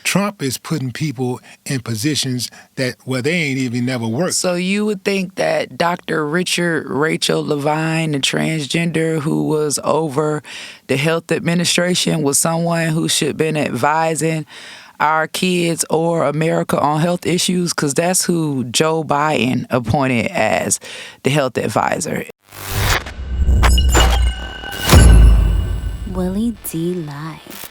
Trump is putting people in positions that, well, they ain't even never worked. So you would think that Dr. Richard Rachel Levine, the transgender who was over the health administration, was someone who should have been advising our kids or America on health issues? Because that's who Joe Biden appointed as the health advisor. Willie D Live.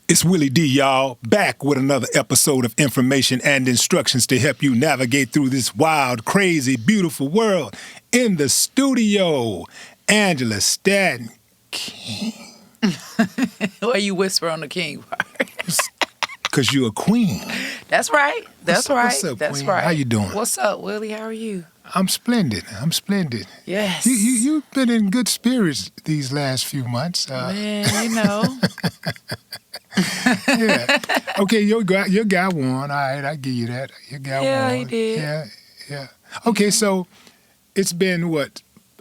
It's Willie D, y'all, back with another episode of information and instructions to help you navigate through this wild, crazy, beautiful world. In the studio, Angela Stanton-King. Why you whisper on the king part? Because you're a queen. That's right. That's right. What's up, That's queen? right. How you doing? What's up, Willie? How are you? I'm splendid. Yes. You've been in good spirits these last few months. Man, you know. Yeah. Okay, your guy won. All right, I give you that. Your guy won. Yeah, he did. Yeah. Okay, so it's been we're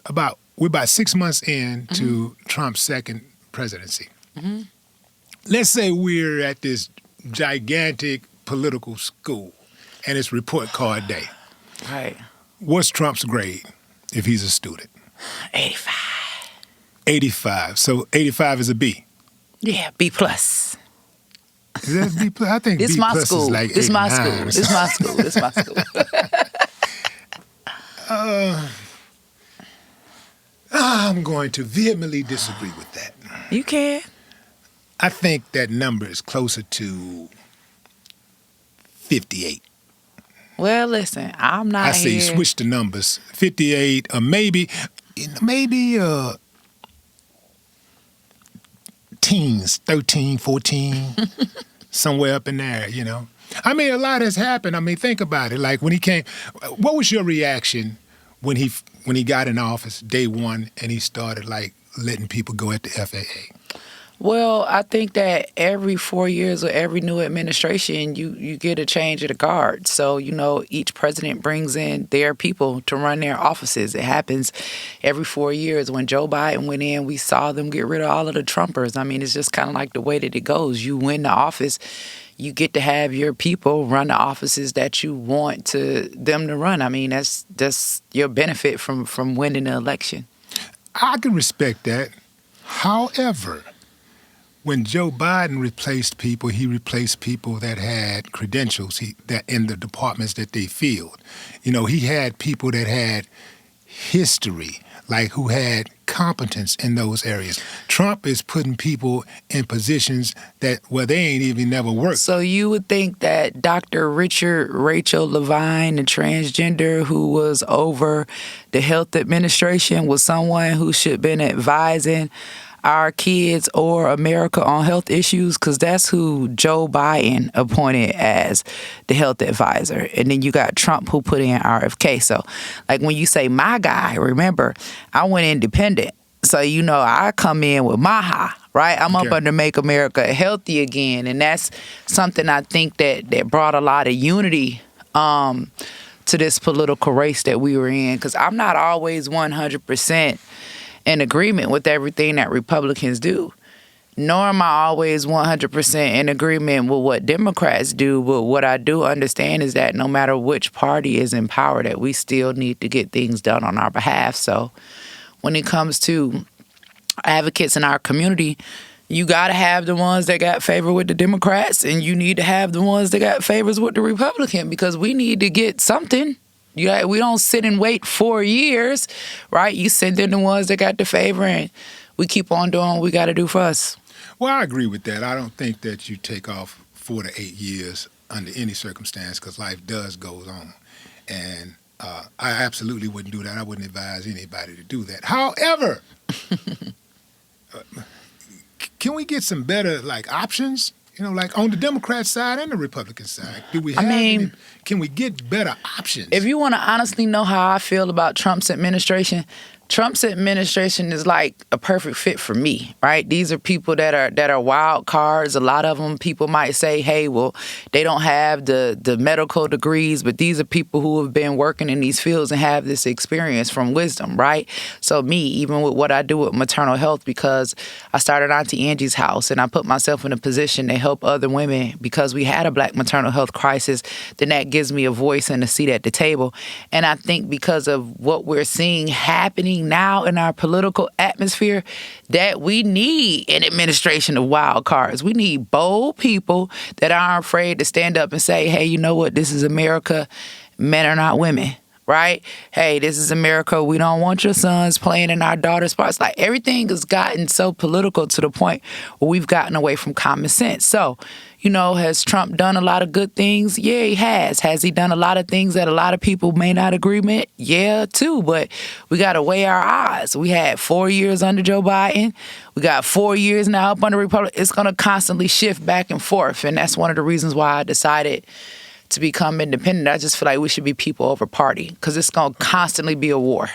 about 6 months into Trump's second presidency. Mm-hmm. Let's say we're at this gigantic political school and it's report card day. Right. What's Trump's grade if he's a student? 85. 85. So 85 is a B. Yeah, B plus. Is that B plus? I think It's B my plus school. is like It's my 89 school. or It's my school. It's my school. I'm going to vehemently disagree with that. You can. I think that number is closer to 58. Well, listen, I'm not I say here. switch the numbers. 58 or maybe teens, 13, 14, somewhere up in there, you know. I mean, a lot has happened. I mean, think about it. Like when he came, what was your reaction when he got in office day one and he started like letting people go at the FAA? Well, I think that every 4 years or every new administration, you get a change of the guard. So, you know, each president brings in their people to run their offices. It happens every 4 years. When Joe Biden went in, we saw them get rid of all of the Trumpers. I mean, it's just kind of like the way that it goes. You win the office, you get to have your people run the offices that you want them to run. I mean, that's your benefit from winning the election. I can respect that. However, when Joe Biden replaced people, he replaced people that had credentials that in the departments that they filled. You know, he had people that had history, like who had competence in those areas. Trump is putting people in positions that, well, they ain't even never worked. So you would think that Dr. Richard Rachel Levine, the transgender who was over the health administration, was someone who should have been advising our kids or America on health issues? Because that's who Joe Biden appointed as the health advisor. And then you got Trump who put in RFK. So like when you say my guy, remember, I went independent. So, you know, I come in with my high, right? I'm up under Make America Healthy Again. And that's something I think that brought a lot of unity to this political race that we were in. Because I'm not always 100% in agreement with everything that Republicans do. Nor am I always 100% in agreement with what Democrats do. But what I do understand is that no matter which party is in power, that we still need to get things done on our behalf. So when it comes to advocates in our community, you got to have the ones that got favor with the Democrats, and you need to have the ones that got favors with the Republican, because we need to get something. We don't sit and wait 4 years, right? You send in the ones that got the favor, and we keep on doing what we got to do for us. Well, I agree with that. I don't think that you take off 4 to 8 years under any circumstance, because life does go on. And I absolutely wouldn't do that. I wouldn't advise anybody to do that. However, can we get some better options? You know, like on the Democrat side and the Republican side, do we have can we get better options? If you want to honestly know how I feel about Trump's administration, Trump's administration is like a perfect fit for me, right? These are people that are wild cards. A lot of them, people might say, hey, well, they don't have the medical degrees, but these are people who have been working in these fields and have this experience from wisdom, right? So me, even with what I do with maternal health, because I started Auntie Angie's House and I put myself in a position to help other women because we had a Black maternal health crisis, then that gives me a voice and a seat at the table. And I think because of what we're seeing happening now in our political atmosphere, that we need an administration of wild cards. We need bold people that aren't afraid to stand up and say, hey, you know what? This is America. Men are not women. Right? Hey, this is America. We don't want your sons playing in our daughters' parts. Like, everything has gotten so political to the point where we've gotten away from common sense. So, has Trump done a lot of good things? Yeah, he has. Has he done a lot of things that a lot of people may not agree with? Yeah, too. But we got to weigh our odds. We had 4 years under Joe Biden. We got 4 years now up under Republican. It's going to constantly shift back and forth. And that's one of the reasons why I decided to become independent. I just feel like we should be people over party because it's going to constantly be a war.